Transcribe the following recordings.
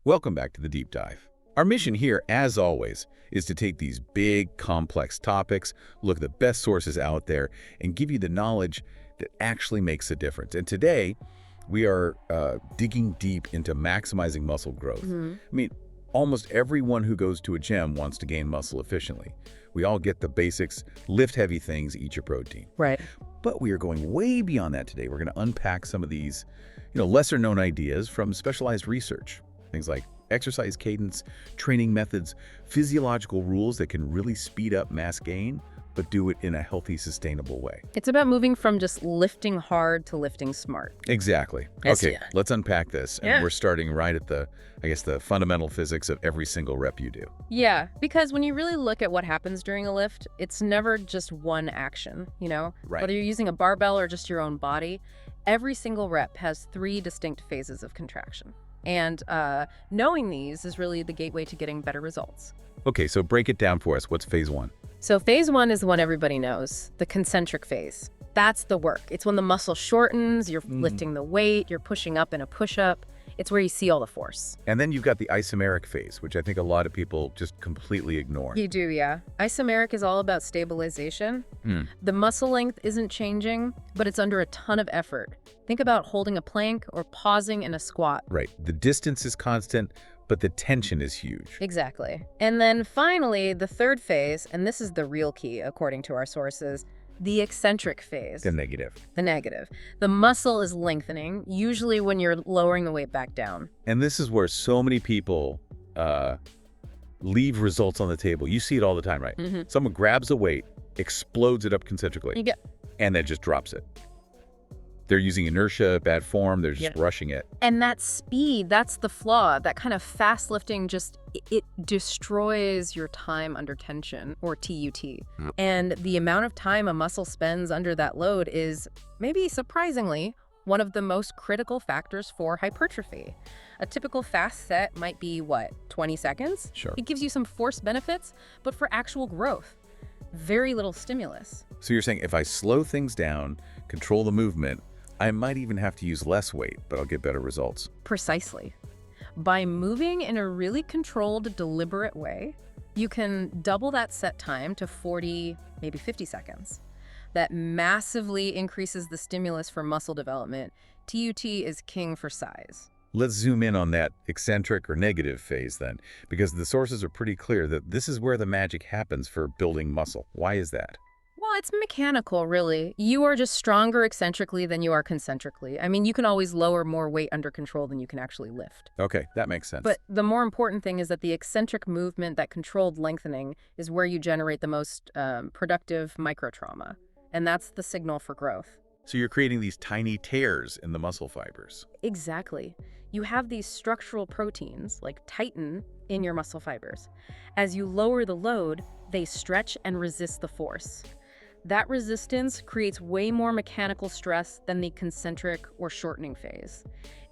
Welcome back to the Deep Dive. Our mission here, as always, is to take these big, complex topics, look at the best sources out there, and give you the knowledge that actually makes a difference. And today, we are digging deep into maximizing muscle growth. I mean, almost everyone who goes to a gym wants to gain muscle efficiently. We all get the basics: lift heavy things, eat your protein. Right. But we are going way beyond that today. We're going to unpack some of these, lesser known ideas from specialized research. Things like exercise cadence, training methods, physiological rules that can really speed up mass gain, but do it in a healthy, sustainable way. It's about moving from just lifting hard to lifting smart. Exactly. Yes, Okay, yeah. let's unpack this. And we're starting right at the fundamental physics of every single rep you do. Yeah, because when you really look at what happens during a lift, it's never just one action, Right. Whether you're using a barbell or just your own body, every single rep has 3 distinct phases of contraction. And knowing these is really the gateway to getting better results. Okay, so break it down for us. What's phase 1? So phase 1 is the one everybody knows, the concentric phase. That's the work. It's when the muscle shortens, you're lifting the weight, you're pushing up in a push-up. It's where you see all the force. And then you've got the isometric phase, which I think a lot of people just completely ignore. You do, yeah. Isometric is all about stabilization. The muscle length isn't changing, but it's under a ton of effort. Think about holding a plank or pausing in a squat. Right. The distance is constant, but the tension is huge. Exactly. And then finally, the third phase, and this is the real key according to our sources, the eccentric phase. The negative. The negative. The muscle is lengthening, usually when you're lowering the weight back down. And this is where so many people leave results on the table. You see it all the time, right? Someone grabs a weight, explodes it up concentrically, and then just drops it. They're using inertia, bad form, they're just rushing it. And that speed, that's the flaw. That kind of fast lifting it destroys your time under tension, or TUT. And the amount of time a muscle spends under that load is, maybe surprisingly, one of the most critical factors for hypertrophy. A typical fast set might be, 20 seconds? Sure. It gives you some force benefits, but for actual growth, very little stimulus. So you're saying if I slow things down, control the movement, I might even have to use less weight, but I'll get better results. Precisely. By moving in a really controlled, deliberate way, you can double that set time to 40, maybe 50 seconds. That massively increases the stimulus for muscle development. TUT is king for size. Let's zoom in on that eccentric or negative phase then, because the sources are pretty clear that this is where the magic happens for building muscle. Why is that? Well, it's mechanical, really. You are just stronger eccentrically than you are concentrically. I mean, you can always lower more weight under control than you can actually lift. Okay, that makes sense. But the more important thing is that the eccentric movement, that controlled lengthening, is where you generate the most productive microtrauma. And that's the signal for growth. So you're creating these tiny tears in the muscle fibers. Exactly. You have these structural proteins, like titin, in your muscle fibers. As you lower the load, they stretch and resist the force. That resistance creates way more mechanical stress than the concentric or shortening phase.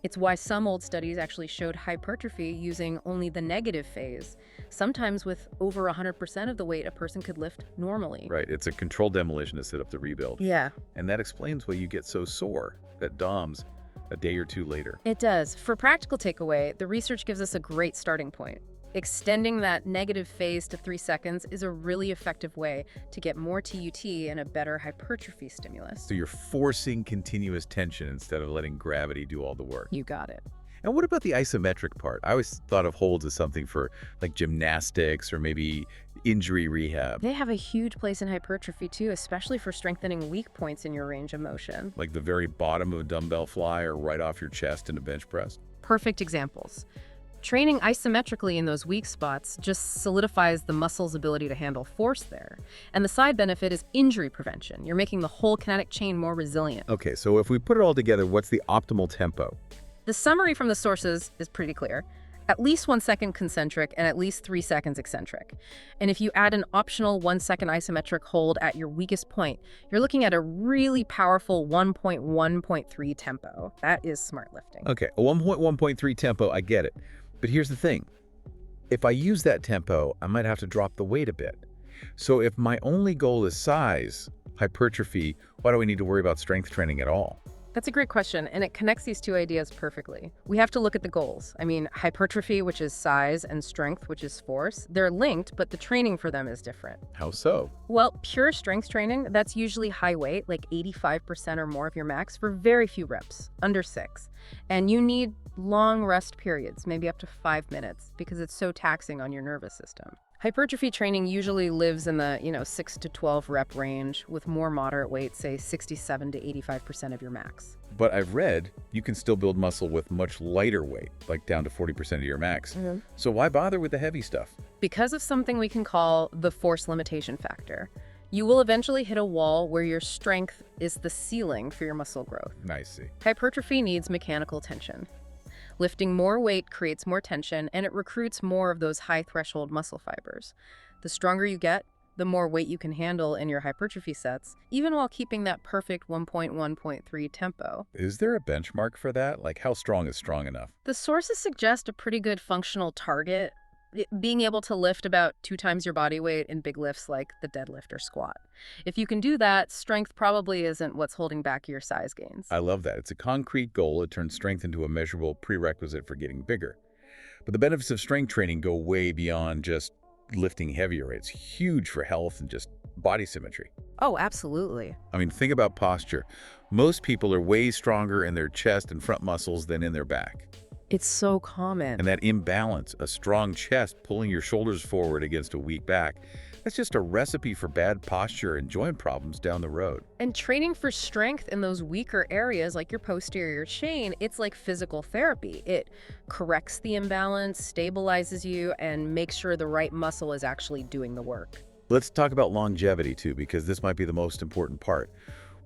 It's why some old studies actually showed hypertrophy using only the negative phase, sometimes with over 100% of the weight a person could lift normally. Right, it's a controlled demolition to set up the rebuild. Yeah. And that explains why you get so sore, that DOMS, a day or two later. It does. For practical takeaway, the research gives us a great starting point. Extending that negative phase to 3 seconds is a really effective way to get more TUT and a better hypertrophy stimulus. So you're forcing continuous tension instead of letting gravity do all the work. You got it. And what about the isometric part? I always thought of holds as something for like gymnastics or maybe injury rehab. They have a huge place in hypertrophy too, especially for strengthening weak points in your range of motion. Like the very bottom of a dumbbell fly or right off your chest in a bench press. Perfect examples. Training isometrically in those weak spots just solidifies the muscle's ability to handle force there. And the side benefit is injury prevention. You're making the whole kinetic chain more resilient. Okay, so if we put it all together, what's the optimal tempo? The summary from the sources is pretty clear. At least 1 second concentric and at least 3 seconds eccentric. And if you add an optional 1 second isometric hold at your weakest point, you're looking at a really powerful 1.1.3 tempo. That is smart lifting. Okay, a 1.1.3 tempo, I get it. But here's the thing. If I use that tempo, I might have to drop the weight a bit. So if my only goal is size, hypertrophy, why do we need to worry about strength training at all? That's a great question, and it connects these two ideas perfectly. We have to look at the goals. I mean, hypertrophy, which is size, and strength, which is force, they're linked, but the training for them is different. How so? Well, pure strength training, that's usually high weight, like 85% or more of your max for very few reps, under 6. And you need long rest periods, maybe up to 5 minutes, because it's so taxing on your nervous system. Hypertrophy training usually lives in the, 6 to 12 rep range with more moderate weight, say 67 to 85% of your max. But I've read you can still build muscle with much lighter weight, like down to 40% of your max. So why bother with the heavy stuff? Because of something we can call the force limitation factor. You will eventually hit a wall where your strength is the ceiling for your muscle growth. I see. Hypertrophy needs mechanical tension. Lifting more weight creates more tension, and it recruits more of those high-threshold muscle fibers. The stronger you get, the more weight you can handle in your hypertrophy sets, even while keeping that perfect 1.1.3 tempo. Is there a benchmark for that? Like, how strong is strong enough? The sources suggest a pretty good functional target, being able to lift about 2 times your body weight in big lifts like the deadlift or squat. If you can do that, strength probably isn't what's holding back your size gains. I love that. It's a concrete goal. It turns strength into a measurable prerequisite for getting bigger. But the benefits of strength training go way beyond just lifting heavier. It's huge for health and just body symmetry. Oh, absolutely. I mean, think about posture. Most people are way stronger in their chest and front muscles than in their back. It's so common. And that imbalance, a strong chest pulling your shoulders forward against a weak back, that's just a recipe for bad posture and joint problems down the road. And training for strength in those weaker areas like your posterior chain, it's like physical therapy. It corrects the imbalance, stabilizes you, and makes sure the right muscle is actually doing the work. Let's talk about longevity too, because this might be the most important part.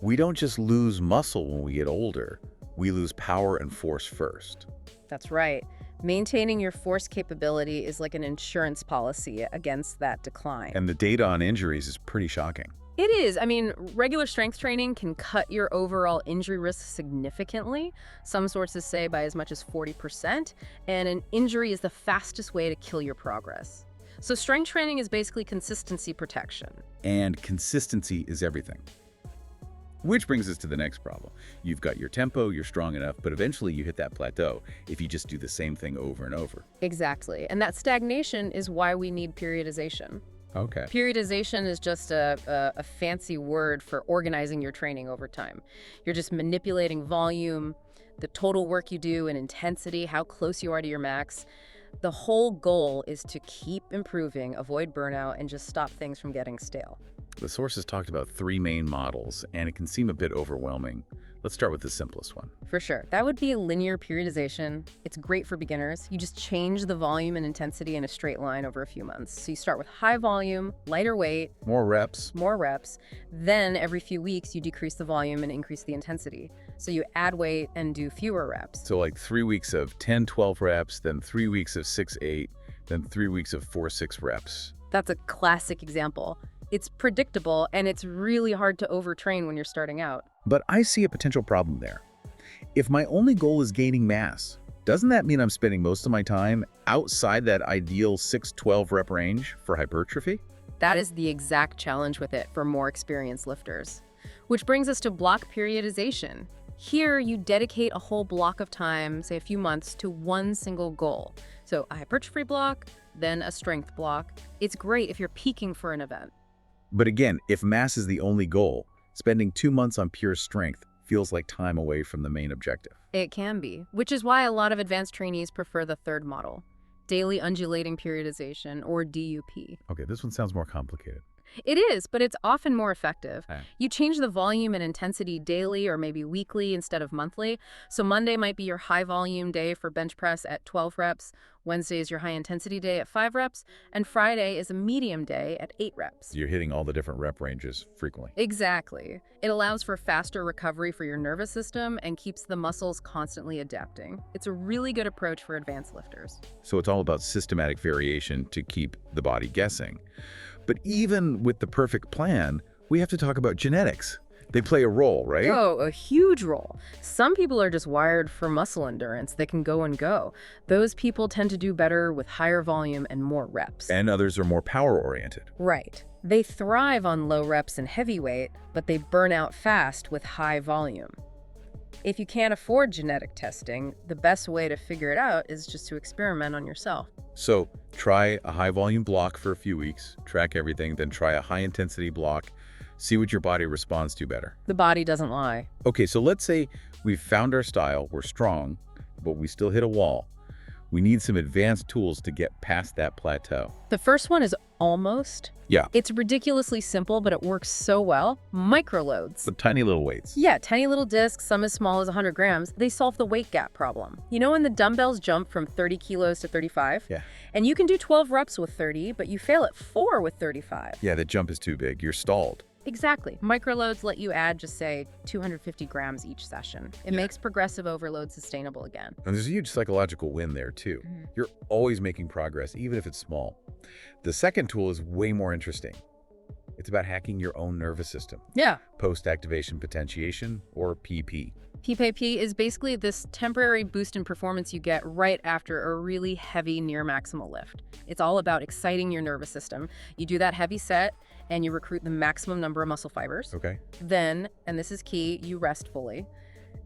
We don't just lose muscle when we get older. We lose power and force first. That's right. Maintaining your force capability is like an insurance policy against that decline. And the data on injuries is pretty shocking. It is. I mean, regular strength training can cut your overall injury risk significantly. Some sources say by as much as 40%, and an injury is the fastest way to kill your progress. So strength training is basically consistency protection. And consistency is everything. Which brings us to the next problem. You've got your tempo, you're strong enough, but eventually you hit that plateau if you just do the same thing over and over. Exactly. And that stagnation is why we need periodization. Okay. Periodization is just a fancy word for organizing your training over time. You're just manipulating volume, the total work you do, and intensity, how close you are to your max. The whole goal is to keep improving, avoid burnout, and just stop things from getting stale. The sources talked about 3 main models, and it can seem a bit overwhelming. Let's start with the simplest one. For sure. That would be linear periodization. It's great for beginners. You just change the volume and intensity in a straight line over a few months. So you start with high volume, lighter weight, More reps. Then every few weeks you decrease the volume and increase the intensity. So you add weight and do fewer reps. So like 3 weeks of 10, 12 reps, then 3 weeks of 6, 8, then 3 weeks of 4, 6 reps. That's a classic example. It's predictable, and it's really hard to overtrain when you're starting out. But I see a potential problem there. If my only goal is gaining mass, doesn't that mean I'm spending most of my time outside that ideal 6-12 rep range for hypertrophy? That is the exact challenge with it for more experienced lifters. Which brings us to block periodization. Here, you dedicate a whole block of time, say a few months, to one single goal. So a hypertrophy block, then a strength block. It's great if you're peaking for an event. But again, if mass is the only goal, spending 2 months on pure strength feels like time away from the main objective. It can be, which is why a lot of advanced trainees prefer the third model, daily undulating periodization, or DUP. Okay, this one sounds more complicated. It is, but it's often more effective. Okay. You change the volume and intensity daily or maybe weekly instead of monthly. So Monday might be your high volume day for bench press at 12 reps, Wednesday is your high intensity day at 5 reps, and Friday is a medium day at 8 reps. You're hitting all the different rep ranges frequently. Exactly. It allows for faster recovery for your nervous system and keeps the muscles constantly adapting. It's a really good approach for advanced lifters. So it's all about systematic variation to keep the body guessing. But even with the perfect plan, we have to talk about genetics. They play a role, right? Oh, a huge role. Some people are just wired for muscle endurance. They can go and go. Those people tend to do better with higher volume and more reps. And others are more power-oriented. Right. They thrive on low reps and heavy weight, but they burn out fast with high volume. If you can't afford genetic testing, the best way to figure it out is just to experiment on yourself. So try a high-volume block for a few weeks, track everything, then try a high-intensity block, see what your body responds to better. The body doesn't lie. Okay, so let's say we've found our style, we're strong, but we still hit a wall. We need some advanced tools to get past that plateau. The first one is almost. Yeah. It's ridiculously simple, but it works so well. Microloads. The tiny little weights. Yeah, tiny little discs, some as small as 100 grams, they solve the weight gap problem. You know when the dumbbells jump from 30 kilos to 35? Yeah. And you can do 12 reps with 30, but you fail at 4 with 35. Yeah, the jump is too big. You're stalled. Exactly. Microloads let you add, just say, 250 grams each session. It makes progressive overload sustainable again. And there's a huge psychological win there, too. You're always making progress, even if it's small. The second tool is way more interesting. It's about hacking your own nervous system. Yeah. Post-activation potentiation, or PP. PPP is basically this temporary boost in performance you get right after a really heavy near maximal lift. It's all about exciting your nervous system. You do that heavy set and you recruit the maximum number of muscle fibers. Okay. Then, and this is key, you rest fully.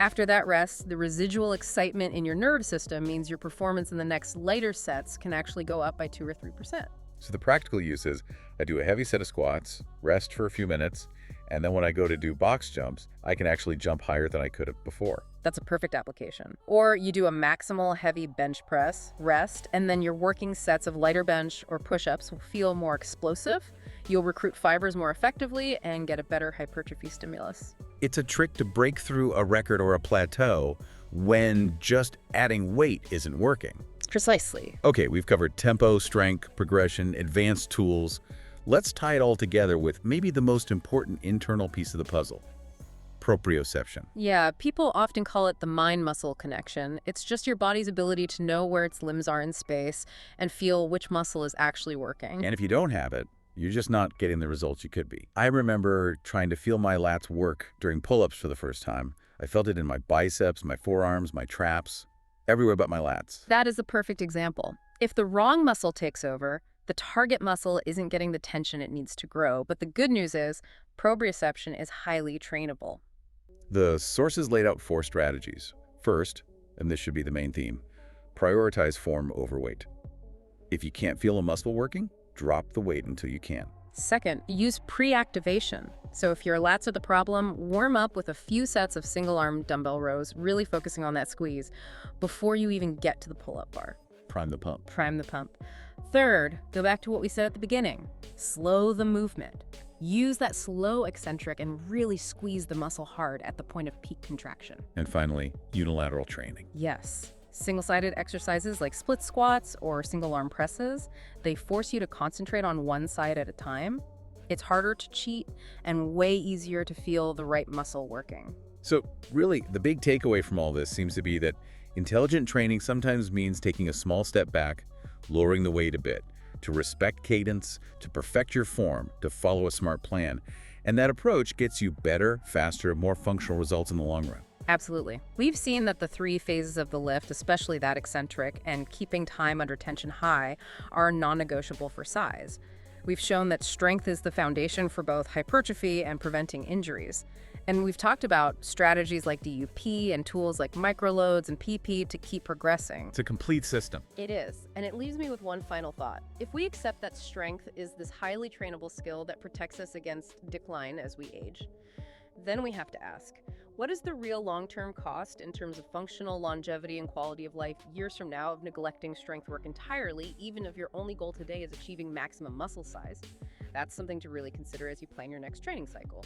After that rest, the residual excitement in your nervous system means your performance in the next lighter sets can actually go up by 2 or 3%. So the practical use is I do a heavy set of squats, rest for a few minutes, and then when I go to do box jumps, I can actually jump higher than I could have before. That's a perfect application. Or you do a maximal heavy bench press, rest, and then your working sets of lighter bench or push-ups will feel more explosive. You'll recruit fibers more effectively and get a better hypertrophy stimulus. It's a trick to break through a record or a plateau when just adding weight isn't working. Precisely. Okay, we've covered tempo, strength, progression, advanced tools. Let's tie it all together with maybe the most important internal piece of the puzzle: proprioception. Yeah, people often call it the mind-muscle connection. It's just your body's ability to know where its limbs are in space and feel which muscle is actually working. And if you don't have it, you're just not getting the results you could be. I remember trying to feel my lats work during pull-ups for the first time. I felt it in my biceps, my forearms, my traps, everywhere but my lats. That is a perfect example. If the wrong muscle takes over, the target muscle isn't getting the tension it needs to grow. But the good news is proprioception is highly trainable. The sources laid out 4 strategies. First, and this should be the main theme, prioritize form over weight. If you can't feel a muscle working, drop the weight until you can. Second, use pre-activation. So if your lats are the problem, warm up with a few sets of single-arm dumbbell rows, really focusing on that squeeze before you even get to the pull-up bar. Prime the pump. Prime the pump. Third, go back to what we said at the beginning. Slow the movement. Use that slow eccentric and really squeeze the muscle hard at the point of peak contraction. And finally, unilateral training. Yes. Single-sided exercises like split squats or single-arm presses, they force you to concentrate on one side at a time. It's harder to cheat and way easier to feel the right muscle working. So really, the big takeaway from all this seems to be that intelligent training sometimes means taking a small step back, lowering the weight a bit, to respect cadence, to perfect your form, to follow a smart plan. And that approach gets you better, faster, more functional results in the long run. Absolutely. We've seen that the 3 phases of the lift, especially that eccentric and keeping time under tension high, are non-negotiable for size. We've shown that strength is the foundation for both hypertrophy and preventing injuries. And we've talked about strategies like DUP and tools like microloads and PP to keep progressing. It's a complete system. It is. And it leaves me with one final thought. If we accept that strength is this highly trainable skill that protects us against decline as we age, then we have to ask, what is the real long-term cost in terms of functional longevity and quality of life years from now of neglecting strength work entirely, even if your only goal today is achieving maximum muscle size? That's something to really consider as you plan your next training cycle.